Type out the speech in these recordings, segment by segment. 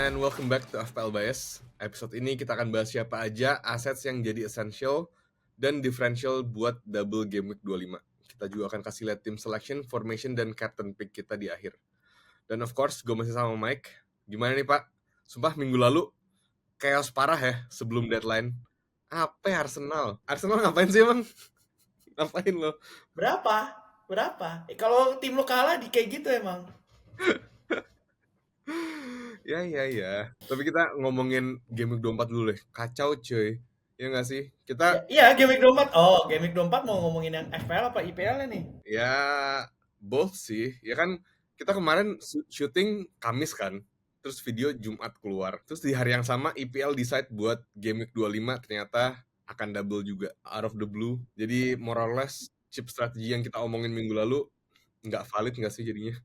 and welcome back to FPL Bias. Episode ini kita akan bahas siapa aja assets yang jadi essential dan differential buat double game week 25. Kita juga akan kasih lihat team selection, formation, dan captain pick kita di akhir. Dan of course, gue masih sama Mike. Gimana nih Pak? Sumpah minggu lalu chaos parah ya sebelum deadline. Apa ya Arsenal? Arsenal ngapain sih emang? Ngapain lo? Berapa? Kalau tim lo kalah di kayak gitu emang. Ya. Tapi kita ngomongin game week 24 dulu deh. Kacau cuy. Ya nggak sih? Kita Iya, Game Week 24. Oh, Game Week 24 mau ngomongin yang FPL apa IPL nih? ya both sih. Ya kan kita kemarin syuting Kamis kan. Terus video Jumat keluar. Terus di hari yang sama EPL decide buat game week 25 ternyata akan double juga out of the blue. Jadi more or less chip strategi yang kita omongin minggu lalu nggak valid nggak sih jadinya?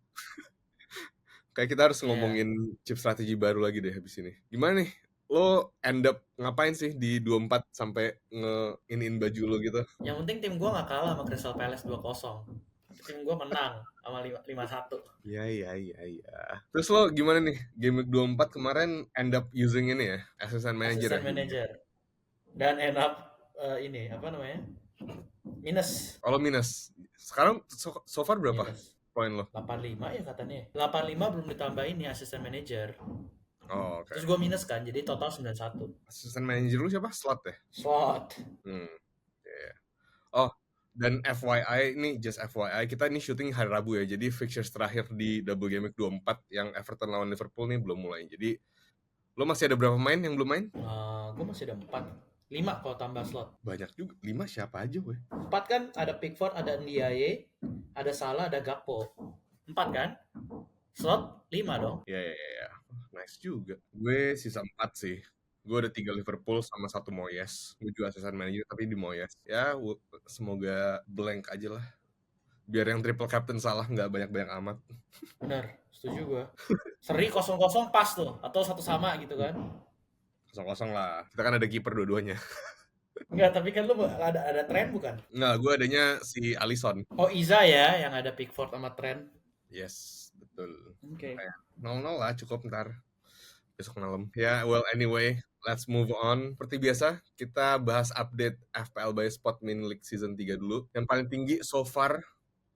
Kayak kita harus Iya. ngomongin chip strategi baru lagi deh habis ini. Gimana nih? Lo end up ngapain sih di 24 sampai nge-in baju lo gitu? Yang penting tim gua nggak kalah sama Crystal Palace 2-0. Tim gua menang sama 5-1. Iya. Terus lo gimana nih? Game week 24 kemarin end up using ini ya? Assistant manager ya? Assistant manager. Dan end up ini apa namanya? Minus. Kalau minus. Sekarang so far berapa Minus. poin lo? 85 ya katanya. 85 belum ditambahin nih assistant manager. Oh, oke. Terus gua minus kan, jadi total 91. Assistant manager lu siapa? Slot ya? Slot. Yeah. Oh, dan FYI, ini just FYI, kita ini syuting hari Rabu ya. Jadi fixtures terakhir di double game week 24 yang Everton lawan Liverpool nih belum mulai. Jadi lo masih ada berapa pemain yang belum main? Gue masih ada 4. 5 kalau tambah slot. Banyak juga. 5 siapa aja weh? 4 kan ada Pickford, ada Ndiaye, ada Salah, ada Gakpo. 4 kan? Slot 5 dong. Ya. Nice juga. Gue sisa 4 sih. Gue ada 3 Liverpool sama 1 Moyes. Gue juga assistant manager tapi di Moyes. Ya, semoga blank aja lah. Biar yang triple captain salah nggak banyak-banyak amat. Bener, setuju gue. Seri 0-0 pas tuh, atau satu sama gitu kan. 0-0 lah. Kita kan ada kiper dua-duanya. Enggak, tapi kan lu ada Trent bukan? Nggak, gue adanya si Alisson. Oh, Iza ya yang ada Pickford sama Trent. Yes, betul. Oke. 0-0 lah cukup ntar. Besok malam. Ya, well anyway, let's move on. Seperti biasa, kita bahas update FPL by Spot Mini League Season 3 dulu. Yang paling tinggi so far,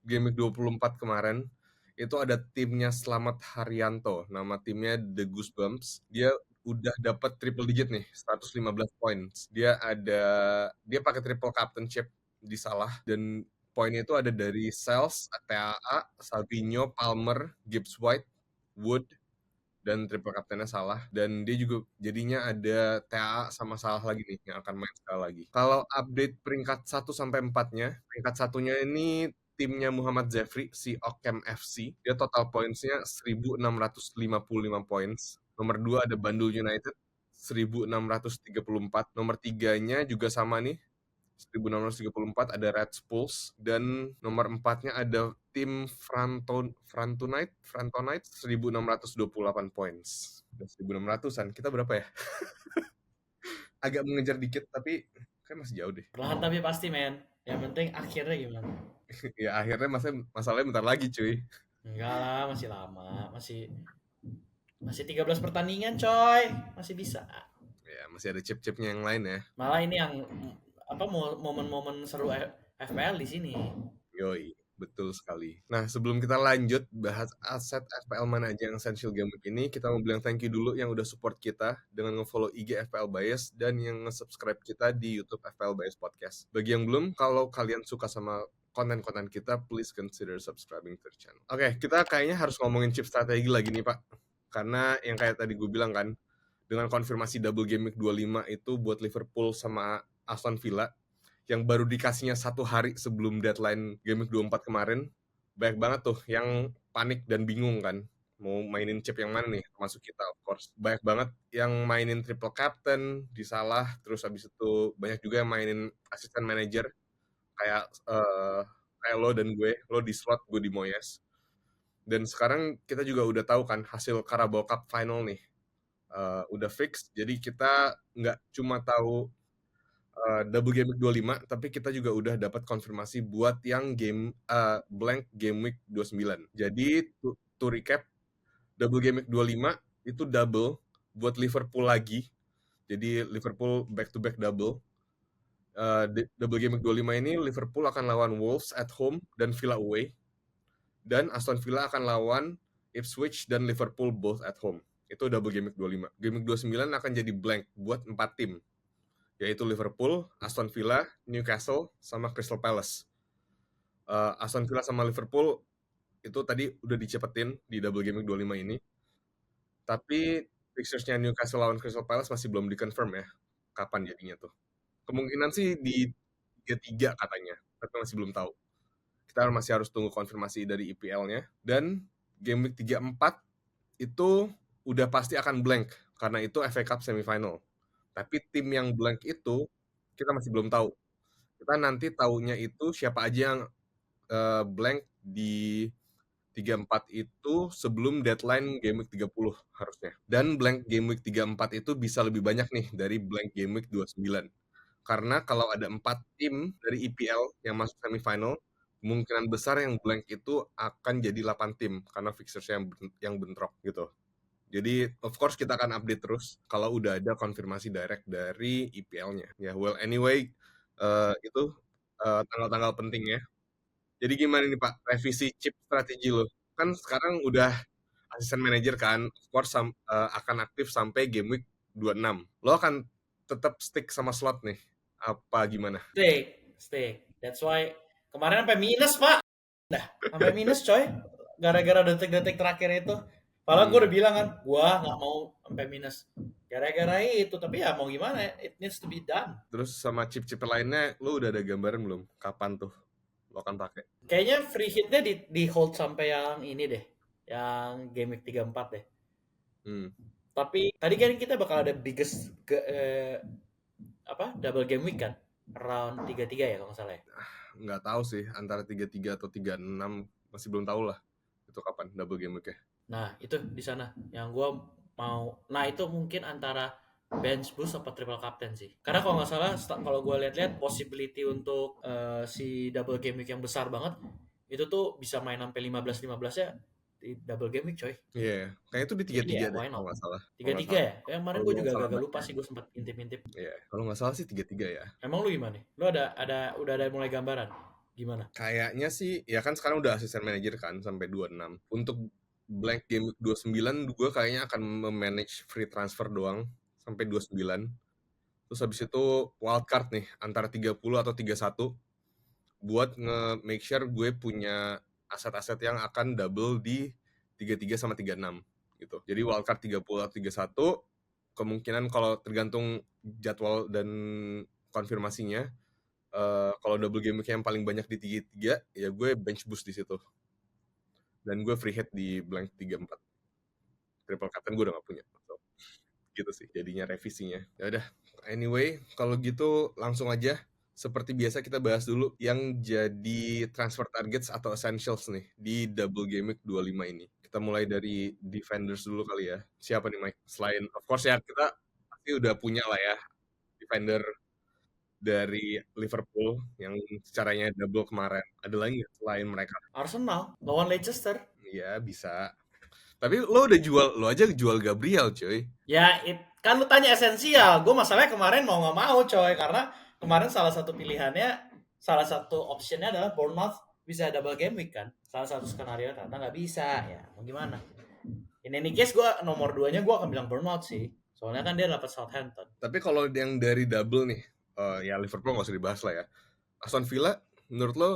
game week 24 kemarin, itu ada timnya Slamet Haryanto. Nama timnya The Goosebumps. Dia udah dapat triple digit nih, 115 points. Dia pakai triple captainship di Salah, dan poinnya itu ada dari Sales, TAA, Savinho, Palmer, Gibbs White, Wood, dan triple captainnya Salah. Dan dia juga jadinya ada TAA sama Salah lagi nih yang akan main sekali lagi. Kalau update peringkat 1 sampai 4-nya, peringkat satunya ini timnya Muhammad Zefri, si Ockham FC. Dia total pointsnya 1655 points. Nomor 2 ada Bandung United 1634. Nomor 3-nya juga sama nih 1634 ada Red Spurs, dan nomor 4-nya ada tim Frantonite 1628 points. 1600-an. Kita berapa ya? Agak mengejar dikit tapi kan masih jauh deh. Perlahan tapi pasti, men. Yang penting akhirnya gimana? Ya akhirnya masalahnya bentar lagi cuy. Enggak lah, masih lama, masih 13 pertandingan, coy. Masih bisa. Ya masih ada chip-chipnya yang lain ya. Malah ini yang apa momen-momen seru FPL di sini. Yoi, betul sekali. Nah, sebelum kita lanjut bahas aset FPL mana aja yang essential game week ini, kita mau bilang thank you dulu yang udah support kita dengan nge-follow IG FPL Bias dan yang nge-subscribe kita di YouTube FPL Bias Podcast. Bagi yang belum, kalau kalian suka sama konten-konten kita, please consider subscribing to the channel. Oke, kita kayaknya harus ngomongin chip strategi lagi nih, Pak. Karena yang kayak tadi gue bilang kan, dengan konfirmasi double game week 25 itu buat Liverpool sama Aston Villa, yang baru dikasihnya 1 hari sebelum deadline game week 24 kemarin, banyak banget tuh yang panik dan bingung kan mau mainin chip yang mana nih, termasuk kita of course. Banyak banget yang mainin triple captain di Salah, terus habis itu banyak juga yang mainin assistant manager kayak lo dan gue, lo di slot, gue di Moyes. Dan sekarang kita juga udah tahu kan hasil Carabao Cup final nih udah fix, jadi kita nggak cuma tahu double game week 25, tapi kita juga udah dapat konfirmasi buat yang blank game week 29. Jadi to recap, double game week 25 itu double buat Liverpool lagi. Jadi Liverpool back to back double. Double game week 25 ini Liverpool akan lawan Wolves at home dan Villa away. Dan Aston Villa akan lawan Ipswich dan Liverpool both at home. Itu double game week 25. Game week 29 akan jadi blank buat 4 tim. Yaitu Liverpool, Aston Villa, Newcastle, sama Crystal Palace. Aston Villa sama Liverpool itu tadi udah dicepetin di double game week 25 ini. Tapi fixtures-nya Newcastle lawan Crystal Palace masih belum dikonfirm ya. Kapan jadinya tuh. Kemungkinan sih di 33 katanya, tapi masih belum tahu. Kita masih harus tunggu konfirmasi dari EPL-nya. Dan game week 34 itu udah pasti akan blank, karena itu FA Cup semifinal. Tapi tim yang blank itu kita masih belum tahu. Kita nanti taunya itu siapa aja yang blank di 34 itu sebelum deadline game week 30 harusnya. Dan blank game week 34 itu bisa lebih banyak nih dari blank game week 29. Karena kalau ada 4 tim dari EPL yang masuk semifinal, kemungkinan besar yang blank itu akan jadi 8 tim karena fixtures yang bentrok gitu. Jadi of course kita akan update terus kalau udah ada konfirmasi direct dari EPL-nya. Ya well anyway itu tanggal-tanggal penting ya. Jadi gimana nih Pak, revisi chip strategi lo? Kan sekarang udah asisten manajer kan, of course akan aktif sampai game week 26. Lo akan tetap stick sama slot nih? Apa gimana? Stick. That's why kemarin sampai minus, Pak. Dah, sampai minus coy. Gara-gara detik-detik terakhir itu. Padahal gue udah bilang kan, gue nggak mau sampai minus. Gara-gara itu, tapi ya mau gimana ya, it needs to be done. Terus sama chip-chip lainnya, lo udah ada gambaran belum? Kapan tuh lo akan pakai? Kayaknya free hitnya di hold sampai yang ini deh. Yang game week 34 deh. Tapi tadi kan kita bakal ada biggest double game week kan? Round 33 ya kalau nggak salah ya? Nggak tahu sih, antara 33 atau 36, masih belum tahu lah itu kapan double game week-nya. Nah, itu di sana yang gue mau. Nah, itu mungkin antara bench boost apa triple captain sih. Karena kalau nggak salah, kalau gue lihat-lihat possibility untuk si double game week yang besar banget itu tuh bisa main sampai 15-15 ya di double game week coy. Iya, kayaknya itu di 33 deh kalau nggak salah. 33 ya? Yang kemarin gue juga agak lupa sih, gue sempat intip-intip. Iya, kalau nggak salah sih 33 ya. Emang lu gimana? Lu udah ada mulai gambaran? Gimana? Kayaknya sih, ya kan sekarang udah asisten manajer kan sampai 26. Untuk blank game week 29, gue kayaknya akan memanage free transfer doang sampai 29. Terus habis itu wildcard nih, antara 30 atau 31 buat nge-make sure gue punya aset-aset yang akan double di 33 sama 36 gitu. Jadi wildcard 30 atau 31, kemungkinan kalau tergantung jadwal dan konfirmasinya, kalau double game week yang paling banyak di 33, ya gue bench boost di situ. Dan gue free hit di blank 34. Triple captain gue udah gak punya. So, gitu sih jadinya revisinya. Ya udah, anyway, kalau gitu langsung aja. Seperti biasa kita bahas dulu yang jadi transfer targets atau essentials nih di double game week 25 ini. Kita mulai dari defenders dulu kali ya. Siapa nih Mike? Selain of course ya kita pasti udah punya lah ya defender dari Liverpool yang caranya double kemarin. Ada lagi nggak selain mereka? Arsenal lawan Leicester. Iya bisa. Tapi lo aja jual Gabriel coy. Ya, kan lu tanya esensial. Gue masalahnya kemarin mau nggak mau coy, karena kemarin salah satu optionnya adalah Bournemouth bisa double game week kan. Salah satu skenario ternyata nggak bisa. Ya, mau gimana? In any case gue nomor 2-nya gue akan bilang Bournemouth sih. Soalnya kan dia dapat Southampton. Tapi kalau yang dari double nih, ya Liverpool nggak usah dibahas lah ya. Aston Villa, menurut lo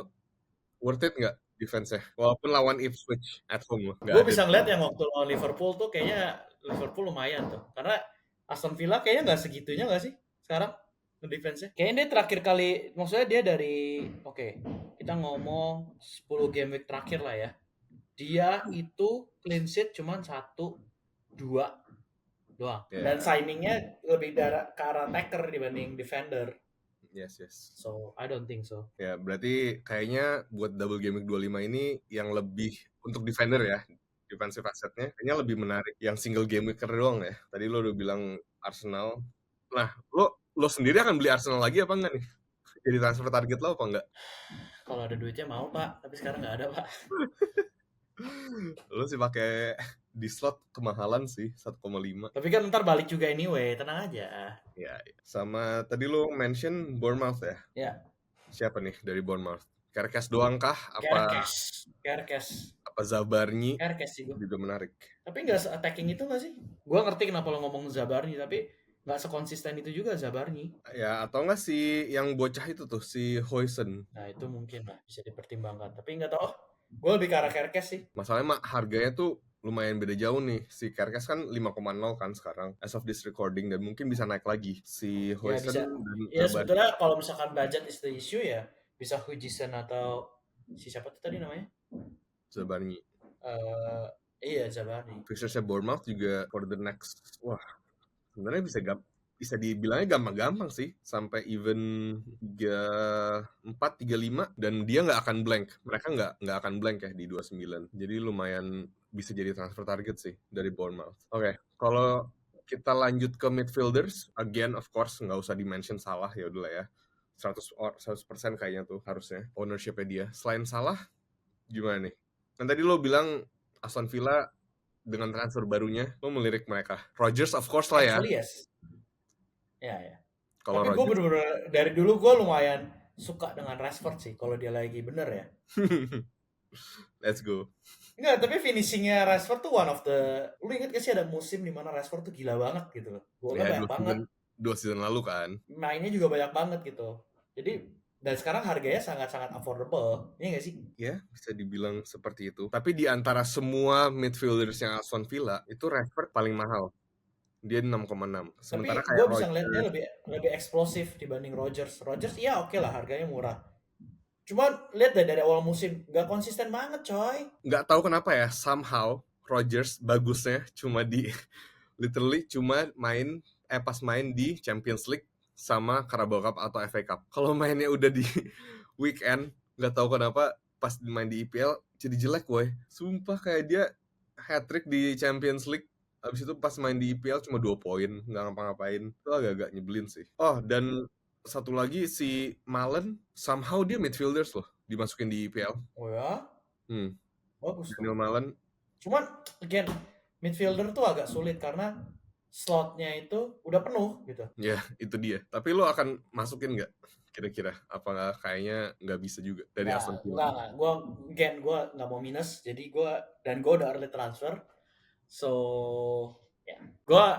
worth it nggak defense-nya? Walaupun lawan Ipswich at home loh. Gue bisa ngeliat yang waktu lawan Liverpool tuh kayaknya Liverpool lumayan tuh. Karena Aston Villa kayaknya nggak segitunya nggak sih sekarang defense-nya? Kayaknya dia terakhir kali, maksudnya dia dari, kita ngomong 10 game week terakhir lah ya. Dia itu clean sheet cuma 1, 2 doang. Yeah. Dan signingnya lebih ke arah attacker dibanding defender. Yes. So, I don't think so. Ya, berarti kayaknya buat double game week 25 ini yang lebih untuk defender ya, defensive assetnya kayaknya lebih menarik yang single game weeker doang ya. Tadi lo udah bilang Arsenal. Nah, lo sendiri akan beli Arsenal lagi apa enggak nih? Jadi transfer target lo apa enggak? Kalau ada duitnya mau Pak, tapi sekarang nggak ada Pak. Lo sih pakai di slot kemahalan sih 1,5. Tapi kan ntar balik juga anyway, tenang aja. Ya, sama tadi lo mention Bournemouth ya. Ya, Siapa nih dari Bournemouth? Kerkes doang kah? Kerkes Zabarnyi sih gue. juga menarik. Tapi nggak se-attacking itu nggak sih? Gue ngerti kenapa lo ngomong Zabarnyi, tapi nggak sekonsisten itu juga Zabarnyi. Ya, atau nggak si yang bocah itu tuh, si Huijsen. Nah itu mungkin lah bisa dipertimbangkan. Tapi nggak tahu. Gue lebih ke arah Kerkes sih. Masalahnya harganya tuh lumayan beda jauh nih. Si Kerkes kan 5,0 kan sekarang as of this recording, dan mungkin bisa naik lagi. Si Ya bisa. Huijsen dan Ya Zabarnyi. sebetulnya kalau misalkan budget is the issue ya bisa Hujisen atau si siapa tuh tadi namanya? Zabarnyi. Iya Zabarnyi. Fixturesnya Bournemouth juga for the next, wah sebenarnya bisa dibilangnya gampang-gampang sih, sampai even 34, 35, dan dia nggak akan blank. Mereka nggak akan blank ya di 29. Jadi lumayan bisa jadi transfer target sih dari Bournemouth. Oke, kalau kita lanjut ke midfielders, again of course nggak usah di-mention Salah, ya udahlah ya. 100% kayaknya tuh harusnya ownership-nya dia. Selain Salah, gimana nih? Kan tadi lo bilang Aston Villa dengan transfer barunya, lo melirik mereka. Rodgers of course lah ya. Actually yes. Ya. Kalau Tapi gue Rodgers, bener-bener dari dulu gue lumayan suka dengan Rashford sih kalau dia lagi bener ya. let's go. Enggak, tapi finishingnya Rashford tuh one of the... Lu inget gak sih ada musim dimana Rashford tuh gila banget gitu loh. Golnya Ya, banyak banget. 2 season lalu kan. Mainnya juga banyak banget gitu. Jadi, dan sekarang harganya sangat-sangat affordable. Iya gak sih? Ya, bisa dibilang seperti itu. Tapi di antara semua midfielders yang Aston Villa, itu Rashford paling mahal. Dia 6,6. Sementara Tapi gue kayak bisa ngeliat dia Rodgers, lebih eksplosif dibanding Rodgers. Rodgers iya oke lah harganya murah. Cuman lihat deh dari awal musim nggak konsisten banget coy. nggak tahu kenapa ya, somehow Rodgers bagusnya cuma di literally cuma pas main di Champions League sama Carabao Cup atau FA Cup. Kalau mainnya udah di weekend, nggak tahu kenapa pas main di IPL jadi jelek, boy. Sumpah kayak dia hat-trick di Champions League, abis itu pas main di IPL cuma 2 poin, nggak ngapa-ngapain. Itu agak-agak nyebelin sih. Oh, dan satu lagi si Malen, somehow dia midfielders loh, dimasukin di IPL. Oh ya, bagus tuh. Daniel Malen. Cuman again midfielder tuh agak sulit karena slotnya itu udah penuh gitu. Ya, itu dia. Tapi lo akan masukin nggak kira-kira? Apa kayaknya nggak bisa juga dari Aston Villa? Enggak. Gue nggak mau minus. Jadi gue udah early transfer. So ya,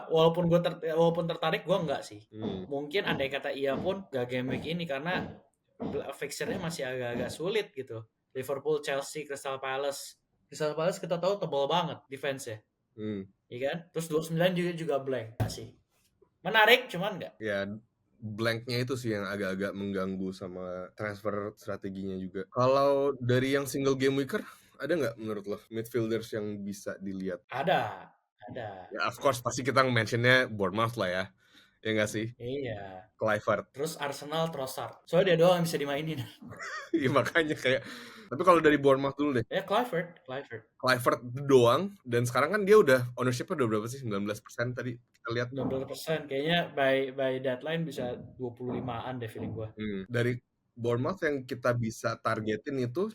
walaupun tertarik gue enggak sih. Mungkin andai kata iya pun gak game week ini karena fixture-nya masih agak-agak sulit gitu. Liverpool, Chelsea, Crystal Palace. Crystal Palace kita tahu tebal banget defense-nya. Iya kan? Terus 29 juga blank sih. Menarik cuman enggak. Ya, blanknya itu sih yang agak-agak mengganggu sama transfer strateginya juga. Kalau dari yang single game weeker, ada nggak menurut lo midfielders yang bisa dilihat? Ada. Ya, of course pasti kita mentionnya Bournemouth lah ya. Ya nggak sih? Iya. Kluivert. Terus Arsenal, Trossard. Soalnya dia doang yang bisa dimainin. Iya makanya kayak. Tapi kalau dari Bournemouth dulu deh. Ya Kluivert. Kluivert doang, dan sekarang kan dia udah ownership-nya udah berapa sih? 19% tadi kita lihat. 19%. Kayaknya by deadline bisa 25-an deh feeling gue. Dari Bournemouth yang kita bisa targetin itu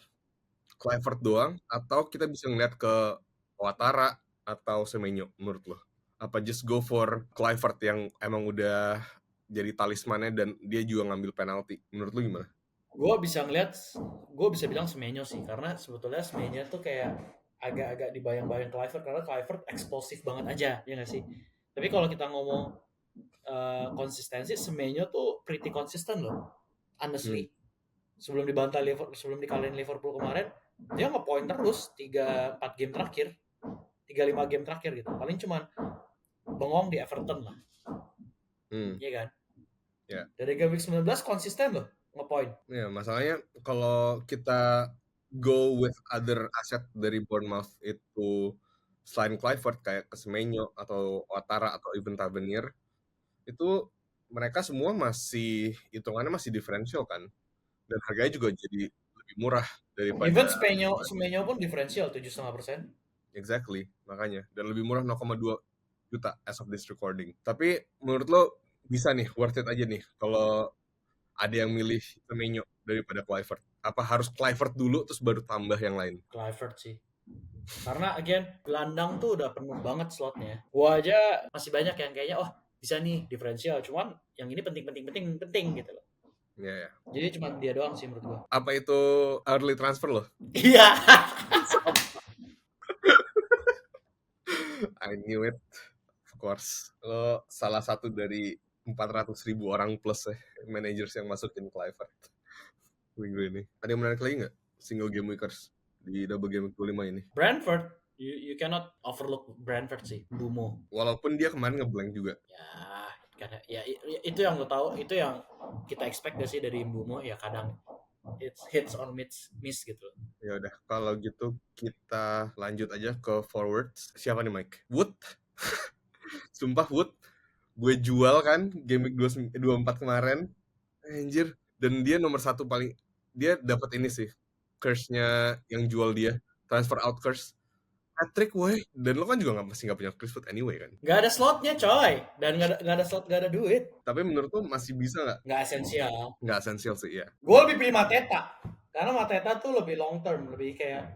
Kluivert doang, atau kita bisa ngeliat ke Ouattara atau Semenyo menurut lo? Apa just go for Kluivert yang emang udah jadi talismannya dan dia juga ngambil penalti? Menurut lo gimana? Gue bisa bilang Semenyo sih, karena sebetulnya Semenyo tuh kayak agak-agak dibayang-bayang Kluivert, karena Kluivert eksplosif banget aja, ya nggak sih? Tapi kalau kita ngomong konsistensi, Semenyo tuh pretty konsisten loh, honestly. Sebelum dikalahin Liverpool kemarin, dia nge-point terus 3-4 game terakhir, 3-5 game terakhir gitu. Paling cuman bengong di Everton lah. Iya kan? Ya. Dari game week 19 konsisten loh nge-point. Ya, masalahnya kalau kita go with other asset dari Bournemouth itu selain Kluivert kayak Semenyo atau Ouattara atau even Tavernier, itu mereka semua masih hitungannya masih diferensial kan, dan harganya juga jadi lebih murah daripada even Semenyo pun diferensial 7,5%. Exactly, makanya, dan lebih murah 0,2 juta as of this recording. Tapi menurut lo bisa nih, worth it aja nih kalau ada yang milih Semenyo daripada Kluivert? Apa harus Kluivert dulu terus baru tambah yang lain? Kluivert sih. Karena again, gelandang tuh udah penuh banget slotnya. Gua aja masih banyak yang kayaknya, oh bisa nih diferensial. Cuman yang ini penting gitu loh. Iya, ya. Jadi cuma dia doang sih menurut gua. Apa itu early transfer loh? Iya. I knew it. Of course. Lo salah satu dari 400.000 orang plus managers yang masukin Clivert minggu ini. Ada yang menarik lagi nggak? Single game weekers di double game week 25 ini. Brentford, you cannot overlook Brentford sih, Bumo. Walaupun dia kemarin ngeblank juga. Ya, karena ya itu yang lo tahu, itu yang kita expect gak sih dari Bumo ya kadang it's hits or miss gitu. Ya udah, kalau gitu kita lanjut aja ke forwards. Siapa nih Mike? Wood. Sumpah Wood. Gue jual kan game week 24 kemarin. Anjir. Dan dia nomor satu paling. Dia dapat ini sih. Curse-nya yang jual dia. Transfer out curse. Patrick, woi. Dan lo kan juga masih nggak punya Chris Wood anyway kan. Gak ada slotnya coy, dan gak ada slot, gak ada duit. Tapi menurut lo masih bisa nggak? Gak esensial. Nggak esensial sih, ya. Gue lebih pilih Mateta, karena Mateta tuh lebih long term, lebih kayak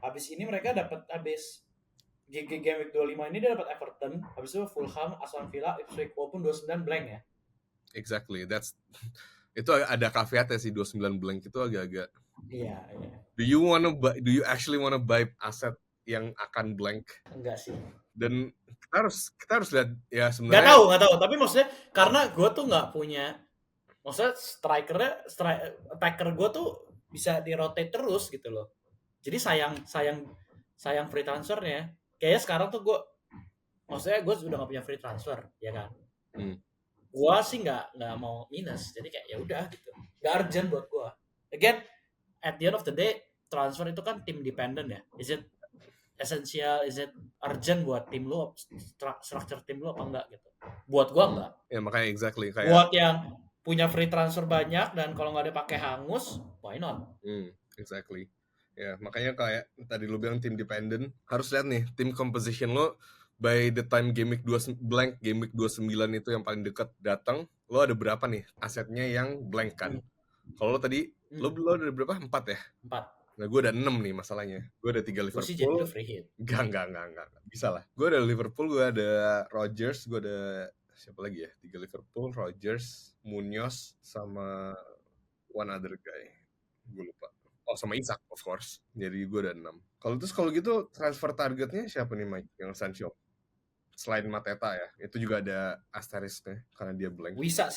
habis ini mereka dapat habis game week 25 ini dia dapat Everton, habis itu Fulham, Aston Villa, Ipswich, walaupun 29 blank ya. Exactly, itu ada caveatnya sih 29 blank itu agak-agak. Iya. Do you actually wanna buy aset yang akan blank? Enggak sih. Dan kita harus lihat ya sebenarnya. Nggak tahu. Tapi maksudnya karena gue tuh nggak punya, maksudnya attacker gue tuh bisa di rotate terus gitu loh. Jadi sayang free transfernya. Kayaknya sekarang tuh gue, maksudnya gue sudah nggak punya free transfer, ya kan? Gue sih nggak mau minus, jadi kayak ya udah gitu. Nggak urgent buat gue. Again, at the end of the day, transfer itu kan tim dependent ya. Is it essential, is it urgent buat tim lu, structure tim lu apa enggak gitu. Buat gua enggak. Ya makanya exactly kayak buat yang punya free transfer banyak dan kalau nggak dipakai hangus, why not? Exactly. Ya makanya kayak tadi lu bilang tim dependent, harus lihat nih tim composition lo by the time game week 2 blank, game week 29 itu yang paling dekat datang, lo ada berapa nih asetnya yang blank kan? Kalau lo tadi lo ada berapa? 4 ya? 4. Nah, gue ada 6 nih masalahnya. Gue ada 3 Liverpool. Gue sih jadi lu free hit. Enggak. Bisa lah. Gue ada Liverpool, gue ada Rodgers, gue ada siapa lagi ya? 3 Liverpool, Rodgers, Munoz, sama one other guy. Gue lupa. Oh, sama Isak, of course. Jadi gue ada 6. Kalau gitu transfer targetnya siapa nih, Mike? Yang Sancho? Selain Mateta ya. Itu juga ada asterisknya karena dia blank. Wisa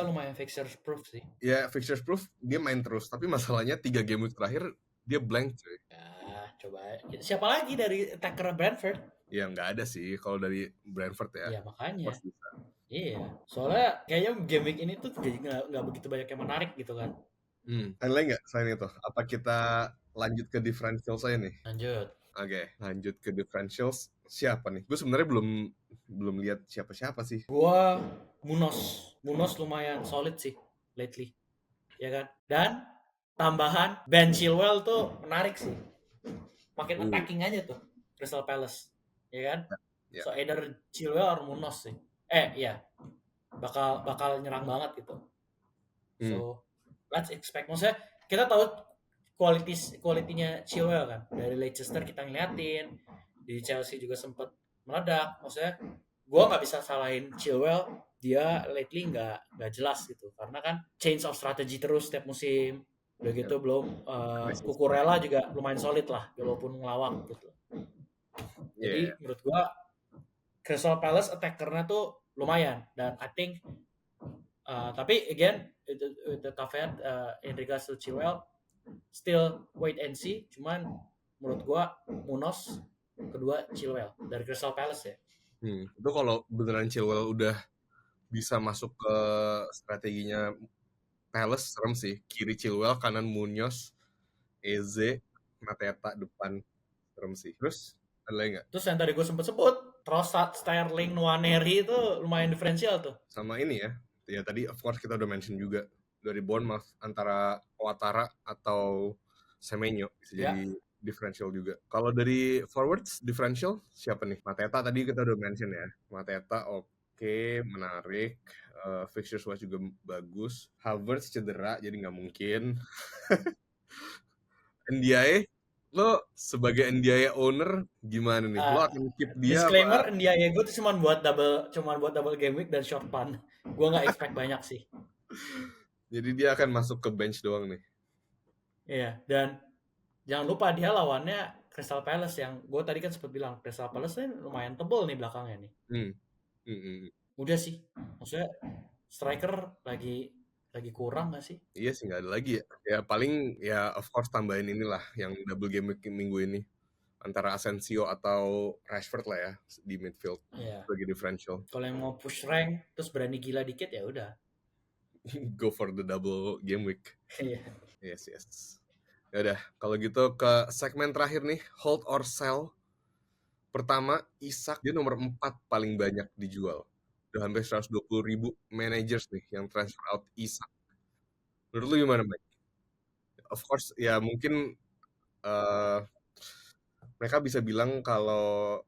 lumayan fixtures proof sih. Ya, fixtures proof dia main terus. Tapi masalahnya 3 game week terakhir dia blank cuy. Ya, coba. Siapa lagi dari attacker Brentford? Ya nggak ada sih kalau dari Brentford ya. Ya makanya. Iya. Soalnya kayaknya game week ini tuh jadi nggak begitu banyak yang menarik gitu kan. Ada lagi nggak selain itu? Apa kita lanjut ke differential saya nih? Lanjut. Oke, lanjut ke differentials. Siapa nih? Gue sebenarnya belum lihat siapa sih. Gua Munoz lumayan solid sih lately, ya kan? Dan tambahan Ben Chilwell tuh menarik sih. Makin attacking aja tuh Crystal Palace, ya kan? Yeah. So either Chilwell or Munoz sih. Iya. Bakal nyerang banget gitu. So let's expect. Maksudnya kita tahu kualitinya Chilwell kan. Dari Leicester kita ngeliatin, di Chelsea juga sempat meledak. Maksudnya gue nggak bisa salahin Chilwell, dia lately nggak jelas gitu. Karena kan change of strategy terus setiap musim. Udah gitu belum Cucurella juga lumayan solid lah walaupun ngelawak gitu. Jadi menurut gue Crystal Palace attackernya tuh lumayan dan I think tapi again the caveat in regards to Chilwell still wait and see. Cuman menurut gue Munoz, kedua Chilwell dari Crystal Palace ya. Itu kalau beneran Chilwell udah bisa masuk ke strateginya Palace, serem sih. Kiri Chilwell, kanan Munoz, Eze, Mateta depan, serem sih. Terus ada lagi nggak? Terus yang tadi gue sebut Trossard, Sterling, Nwaneri itu lumayan diferensial tuh. Sama ini ya. Ya tadi of course kita udah mention juga dari Bournemouth antara Ouattara atau Semenyo bisa jadi differential juga. Kalau dari forwards differential siapa nih? Mateta tadi kita udah mention ya. Mateta oke, menarik. Fixtures wise juga bagus. Havertz cedera jadi nggak mungkin. Ndiaye Lo sebagai Ndiaye owner gimana nih? Lo Ah, akan keep dia disclaimer, apa? Ndiaye gue tuh cuman buat double game week dan short punt. Gue nggak expect banyak sih. Jadi dia akan masuk ke bench doang nih. Iya, dan jangan lupa dia lawannya Crystal Palace yang gue tadi kan sempat bilang Crystal Palace ini lumayan tebel nih belakangnya nih. Hmm. Hmm, hmm. Udah sih, maksudnya striker lagi kurang nggak sih? Iya sih nggak ada lagi ya. Ya paling ya of course tambahin inilah yang double game week minggu ini antara Asensio atau Rashford lah ya di midfield Iya. sebagai differential. Kalau yang mau push rank terus berani gila dikit ya udah. Go for the double game week. Iya. Yes, yes. Ya udah, kalau gitu ke segmen terakhir nih, hold or sell. Pertama, Isak dia nomor 4 paling banyak dijual. Udah hampir 120.000 managers nih yang transfer out Isak. Menurut lu gimana, Mike? Of course, ya mungkin eh, mereka bisa bilang kalau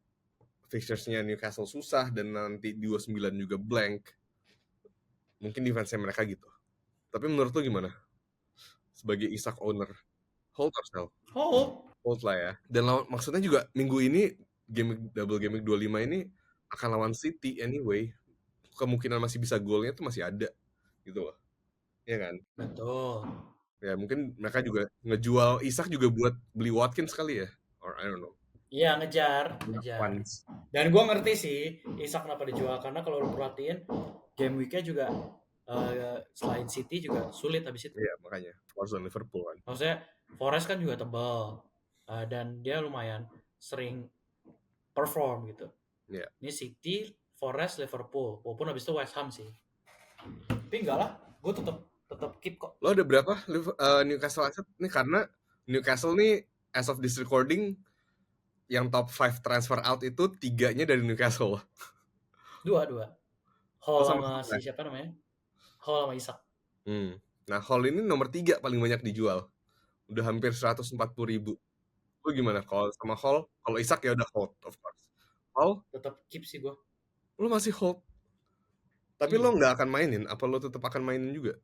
fixtures-nya Newcastle susah dan nanti 29 juga blank. Mungkin defense-nya mereka gitu. Tapi menurut lu gimana? Sebagai Isak owner, hold or sell? Oh, Hold lah ya. Dan maksudnya juga minggu ini double game week 25 ini akan lawan City anyway. Kemungkinan masih bisa golnya tuh masih ada gitu loh. Iya kan? betul. Ya mungkin mereka juga ngejual Isak juga buat beli Watkins kali ya. Or I don't know. Iya, ngejar, Enough ngejar. funds. Dan gue ngerti sih Isak kenapa dijual karena kalau lu perhatiin game week-nya juga selain City juga sulit habis itu. Iya makanya. Forza Liverpool kan. Maksudnya Forest kan juga tebal dan dia lumayan sering perform gitu. Iya. Ini City, Forest, Liverpool, walaupun habis itu West Ham sih. Tapi enggak lah, gue tetap keep kok. Lo ada berapa Newcastle asset? Nih karena Newcastle nih as of this recording yang top 5 transfer out itu 3-nya dari Newcastle. Dua. Hall Oh sama sama si Hall ya? siapa namanya? Hall sama Isak. Nah Hall ini nomor 3 paling banyak dijual. Udah hampir 140.000. Lu gimana kalau sama Hall? Kalau Isak ya udah hold of course. Hall, Tetap keep sih gue. lu masih hold. Tapi lo Iya, nggak akan mainin? Apa lo tetap akan mainin juga?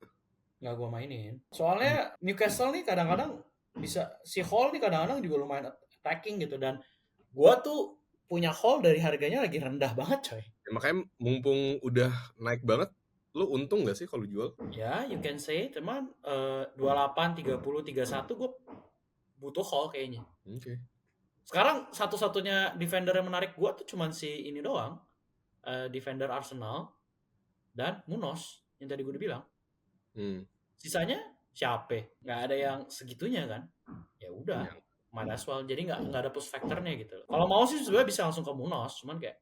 nggak gue mainin. Soalnya Newcastle nih kadang-kadang bisa si Hall nih kadang-kadang juga lumayan attacking gitu dan gue tuh punya Hall dari harganya lagi rendah banget coy. Ya, makanya mumpung udah naik banget, lu untung nggak sih kalau jual? Ya, you can say, cuman 28, 30, 31 gue butuh Hall kayaknya. Oke. Sekarang satu-satunya defender yang menarik gue tuh cuman si ini doang, defender Arsenal dan Munoz yang tadi gue udah bilang. Hmm. Sisanya siapa? Nggak ada yang segitunya kan? Ya udah, Ya. might as well. Jadi nggak ada push factornya gitu. Kalau mau sih sebenarnya bisa langsung ke Munoz, cuman kayak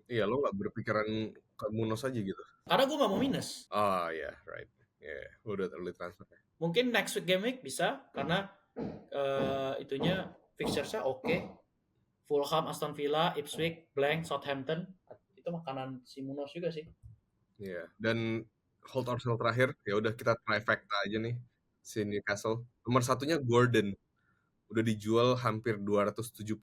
Iya, lo nggak berpikiran ke Munos aja gitu. karena gue nggak mau minus. Ah ya, right. Ya, lo udah early transfer. Mungkin next week game week bisa karena itunya fixture-nya oke. Fulham, Aston Villa, Ipswich, Blank, Southampton. Itu makanan si Munoz juga sih. Iya. Dan hold or sell terakhir, ya udah kita trifecta aja nih si Newcastle. Nomor satunya Gordon. Udah dijual hampir 270.000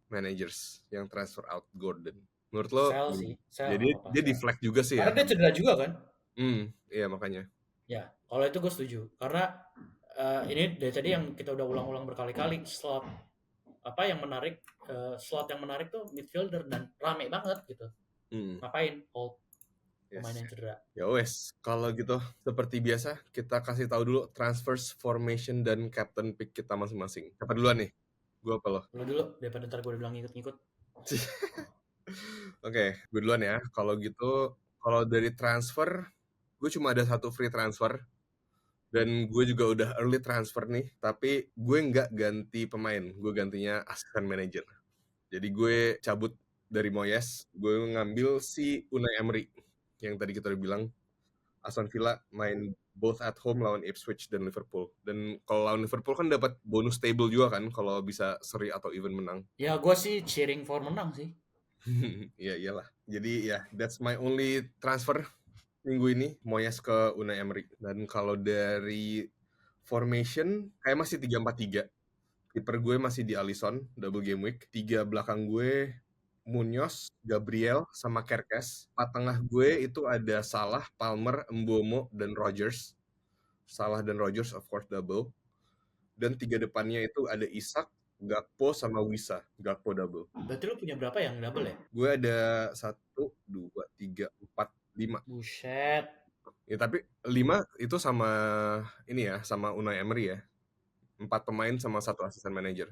managers yang transfer out Gordon. Menurut lo Sell gimana? sih, sell Jadi nggak apa-apa. dia di Sell. flag juga sih ya. Karena dia cedera juga kan? Iya makanya. Ya, kalau itu gue setuju. Karena ini dari tadi yang kita udah ulang-ulang berkali-kali slot apa yang menarik slot yang menarik tuh midfielder dan rame banget gitu. Ngapain hold pemain Yes. yang cedera? Ya wes, kalau gitu seperti biasa kita kasih tahu dulu transfers, formation dan captain pick kita masing-masing. Siapa duluan nih? Gue apa lo? Lu dulu daripada ntar gue bilang ngikut-ngikut. Oke, gue duluan ya. Kalau gitu, kalau dari transfer, gue cuma ada satu free transfer. Dan gue juga udah early transfer nih. Tapi gue nggak ganti pemain. Gue gantinya assistant manager. Jadi gue cabut dari Moyes. Gue ngambil si Unai Emery. Yang tadi kita udah bilang. Aston Villa main both at home lawan Ipswich dan Liverpool. Dan kalau lawan Liverpool kan dapat bonus table juga kan. Kalau bisa seri atau even menang. Ya gue sih cheering for menang sih. Iya iyalah. Jadi ya that's my only transfer minggu ini, Moyes ke Unai Emery. Dan kalau dari formation kayak masih 3-4-3. Kiper gue masih di Alisson double game week. 3 belakang gue Munoz, Gabriel sama Kerkes. 4 tengah gue itu ada Salah, Palmer, Mbomo dan Rodgers. Salah dan Rodgers of course double. Dan 3 depannya itu ada Isak, Gakpo sama Wisa, Gakpo double. Berarti lu punya berapa yang double ya? Gue ada 1, 2, 3, 4, 5. Buset. Ya tapi 5 itu sama ini ya, sama Unai Emery ya. 4 pemain sama 1 asisten manajer.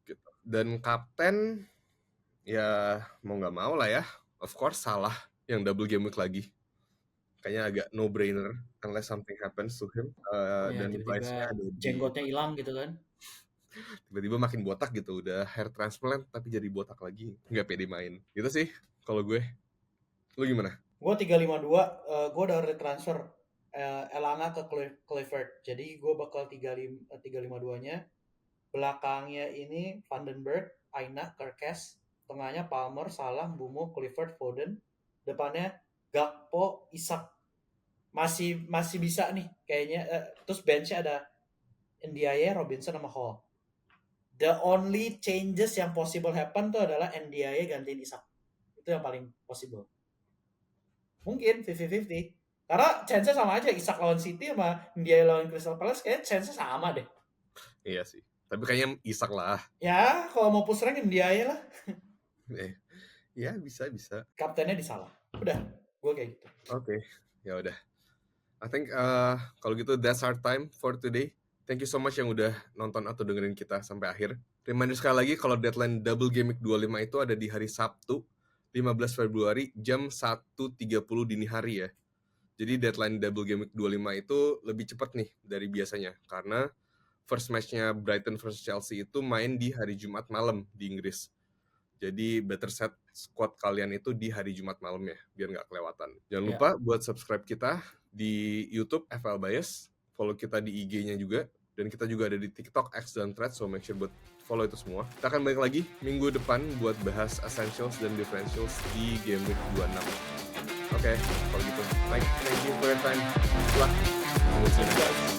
Gitu. Dan kapten ya mau nggak mau lah ya. Of course Salah yang double game week lagi. Kayaknya agak no brainer unless something happens to him. Ya, Dan price-nya tiba-tiba ada di jenggotnya hilang gitu kan. tiba-tiba makin botak gitu, udah hair transplant tapi jadi botak lagi, nggak pede main gitu sih kalau gue. Lu gimana? Gue 352, gue udah retransfer Elanga ke Clifford. Jadi gue bakal 352-nya. Belakangnya ini Vandenberg, Aina, Kerkes. Tengahnya Palmer, Salah, Bumo, Clifford, Foden. Depannya Gakpo, Isak. Masih bisa nih kayaknya. Terus benchnya ada Ndiaye, Robinson, sama Hall. The only changes yang possible happen tuh adalah Ndiaye gantiin Isak. Itu yang paling possible. Mungkin 50-50. Karena chance sama aja, Isak lawan City sama Ndiaye lawan Crystal Palace kayaknya chance sama deh. Iya sih, tapi kayaknya Isak lah. Ya, kalau mau push rank Ndiaye lah. Ya bisa. Kaptennya disalah. Udah, gue kayak gitu. Oke, ya udah. I think kalau gitu that's our time for today. Thank you so much yang udah nonton atau dengerin kita sampai akhir. Reminder sekali lagi kalau deadline double game week 25 itu ada di hari Sabtu 15 Februari jam 1.30 dini hari ya. Jadi deadline double game week 25 itu lebih cepat nih dari biasanya karena first match-nya Brighton versus Chelsea itu main di hari Jumat malam di Inggris. Jadi better set squad kalian itu di hari Jumat malam ya, biar nggak kelewatan. Jangan lupa buat subscribe kita di YouTube FPL Bias, follow kita di IG-nya juga, dan kita juga ada di TikTok, X, dan Threads, so make sure buat follow itu semua. Kita akan balik lagi minggu depan buat bahas essentials dan differentials di Game Week 26. Oke, kalau gitu, thank you for your time. Good luck.